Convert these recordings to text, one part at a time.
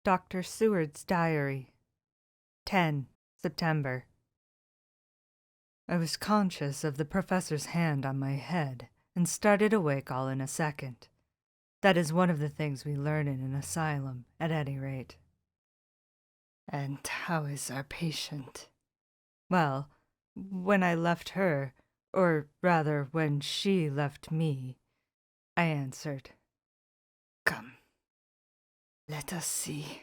Dr. Seward's Diary. 10 September. I was conscious of the professor's hand on my head and started awake all in a second. That is one of the things we learn in an asylum, at any rate. And how is our patient? Well, when I left her, or rather when she left me, I answered. Come, let us see,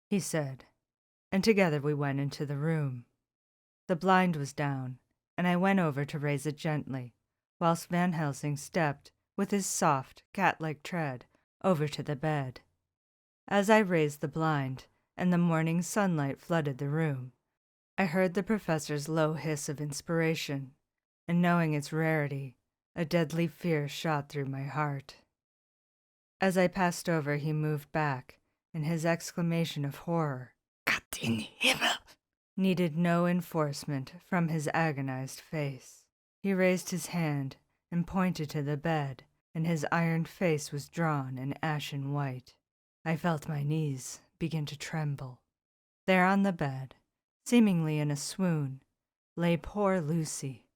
he said, and together we went into the room. The blind was down, and I went over to raise it gently, whilst Van Helsing stepped, with his soft, cat-like tread, over to the bed. As I raised the blind, and the morning sunlight flooded the room, I heard the professor's low hiss of inspiration, and knowing its rarity, a deadly fear shot through my heart. As I passed over, he moved back, and his exclamation of horror, Gott in Himmel, needed no enforcement from his agonized face. He raised his hand and pointed to the bed, and his iron face was drawn and ashen white. I felt my knees begin to tremble. There on the bed, seemingly in a swoon, lay poor Lucy,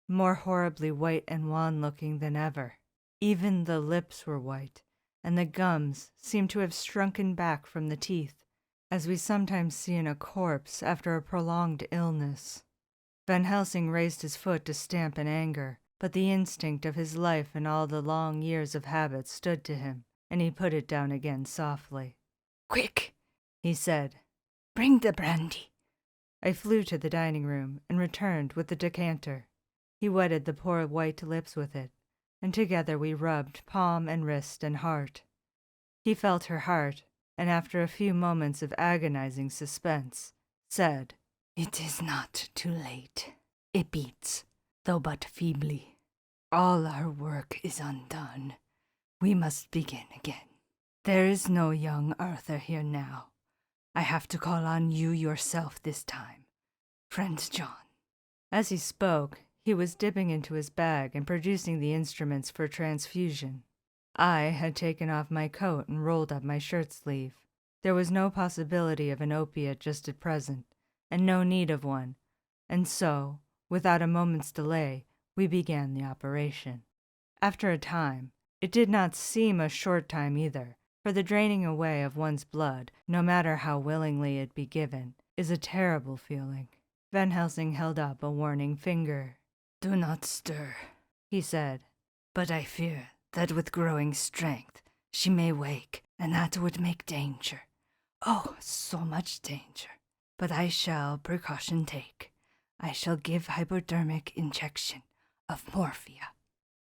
more horribly white and wan-looking than ever. Even the lips were white, and the gums seemed to have shrunken back from the teeth, as we sometimes see in a corpse after a prolonged illness. Van Helsing raised his foot to stamp in anger, but the instinct of his life and all the long years of habit stood to him, and he put it down again softly. Quick, he said. Bring the brandy. I flew to the dining room and returned with the decanter. He wetted the poor white lips with it, and together we rubbed palm and wrist and heart. He felt her heart, and after a few moments of agonizing suspense, said, It is not too late. It beats, though but feebly. All our work is undone. We must begin again. There is no young Arthur here now. I have to call on you yourself this time, friend John. As he spoke, he was dipping into his bag and producing the instruments for transfusion. I had taken off my coat and rolled up my shirt sleeve. There was no possibility of an opiate just at present, and no need of one, and so, without a moment's delay, we began the operation. After a time, it did not seem a short time either, for the draining away of one's blood, no matter how willingly it be given, is a terrible feeling. Van Helsing held up a warning finger. Do not stir, he said, but I fear that with growing strength she may wake, and that would make danger. Oh, so much danger. But I shall precaution take. I shall give hypodermic injection of morphia.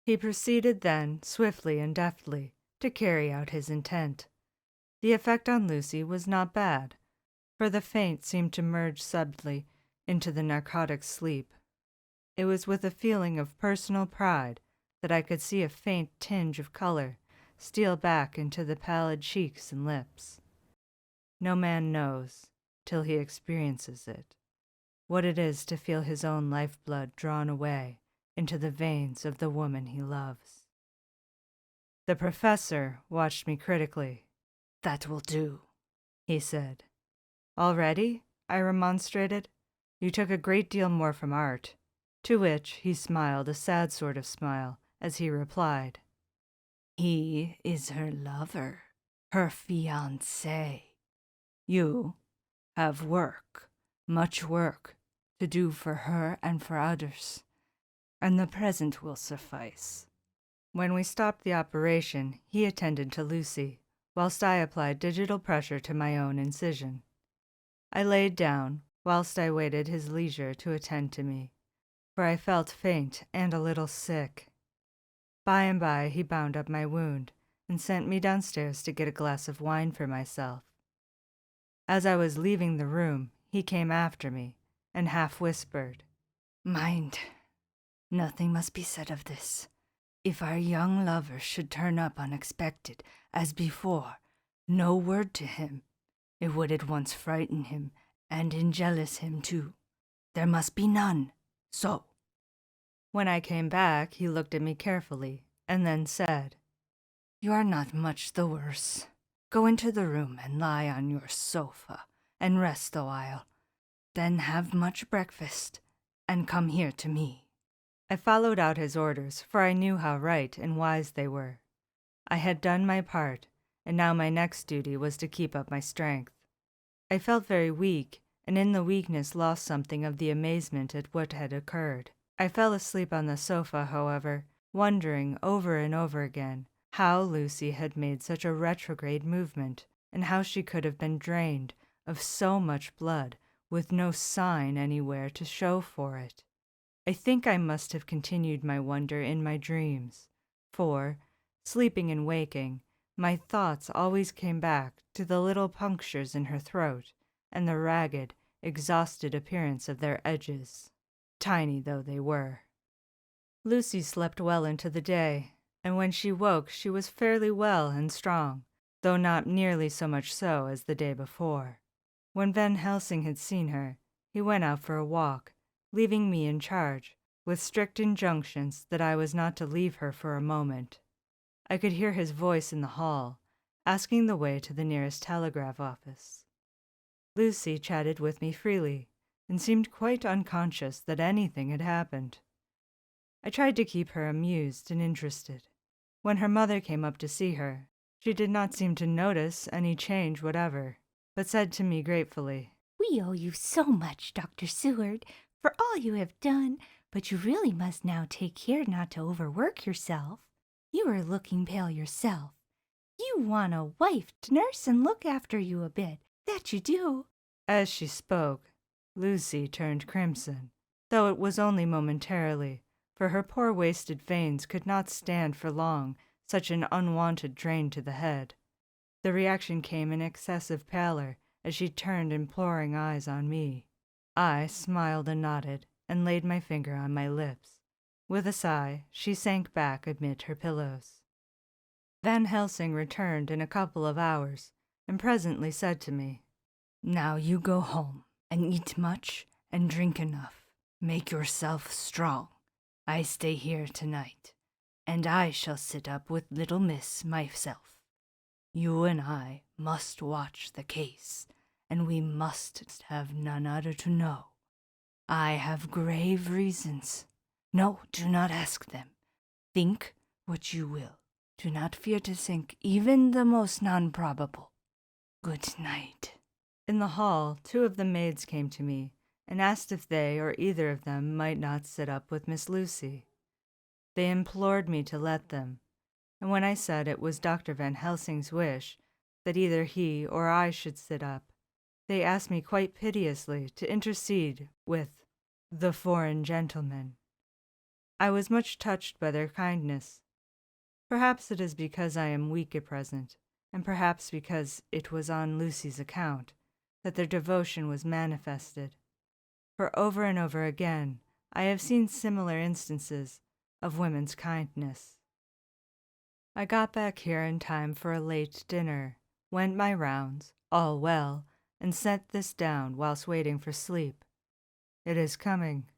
He proceeded then, swiftly and deftly, to carry out his intent. The effect on Lucy was not bad, for the faint seemed to merge subtly into the narcotic sleep. It was with a feeling of personal pride that I could see a faint tinge of color steal back into the pallid cheeks and lips. No man knows, till he experiences it, what it is to feel his own lifeblood drawn away into the veins of the woman he loves. The professor watched me critically. That will do, he said. Already? I remonstrated. You took a great deal more from Art. To which he smiled a sad sort of smile as he replied, He is her lover, her fiancé. You have work, much work, to do for her and for others, and the present will suffice. When we stopped the operation, he attended to Lucy, whilst I applied digital pressure to my own incision. I laid down, whilst I waited his leisure to attend to me, for I felt faint and a little sick. By and by he bound up my wound, and sent me downstairs to get a glass of wine for myself. As I was leaving the room, he came after me, and half whispered, Mind, nothing must be said of this. If our young lover should turn up unexpected, as before, no word to him. It would at once frighten him, and enjealous him too. There must be none. So. When I came back, he looked at me carefully, and then said, You are not much the worse. Go into the room and lie on your sofa and rest a while. Then have much breakfast and come here to me." I followed out his orders, for I knew how right and wise they were. I had done my part, and now my next duty was to keep up my strength. I felt very weak, and in the weakness lost something of the amazement at what had occurred. I fell asleep on the sofa, however, wondering over and over again how Lucy had made such a retrograde movement, and how she could have been drained of so much blood with no sign anywhere to show for it. I think I must have continued my wonder in my dreams, for, sleeping and waking, my thoughts always came back to the little punctures in her throat and the ragged, exhausted appearance of their edges, tiny though they were. Lucy slept well into the day, and when she woke she was fairly well and strong, though not nearly so much so as the day before. When Van Helsing had seen her, he went out for a walk, leaving me in charge, with strict injunctions that I was not to leave her for a moment. I could hear his voice in the hall, asking the way to the nearest telegraph office. Lucy chatted with me freely, and seemed quite unconscious that anything had happened. I tried to keep her amused and interested. When her mother came up to see her, she did not seem to notice any change whatever, but said to me gratefully, "We owe you so much, Dr. Seward, for all you have done, but you really must now take care not to overwork yourself. You are looking pale yourself. You want a wife to nurse and look after you a bit, that you do." As she spoke, Lucy turned crimson, though it was only momentarily, for her poor wasted veins could not stand for long such an unwanted drain to the head. The reaction came in excessive pallor as she turned imploring eyes on me. I smiled and nodded, and laid my finger on my lips. With a sigh, she sank back amid her pillows. Van Helsing returned in a couple of hours, and presently said to me, "Now you go home, and eat much, and drink enough. Make yourself strong. I stay here tonight, and I shall sit up with little miss myself. You and I must watch the case, and we must have none other to know. I have grave reasons. No, do not ask them. Think what you will. Do not fear to think even the most non-probable. Good night." In the hall, 2 of the maids came to me and asked if they or either of them might not sit up with Miss Lucy. They implored me to let them, and when I said it was Dr. Van Helsing's wish that either he or I should sit up, they asked me quite piteously to intercede with the foreign gentleman. I was much touched by their kindness. Perhaps it is because I am weak at present, and perhaps because it was on Lucy's account, that their devotion was manifested, for over and over again I have seen similar instances of women's kindness. I got back here in time for a late dinner, went my rounds, all well, and set this down whilst waiting for sleep. It is coming.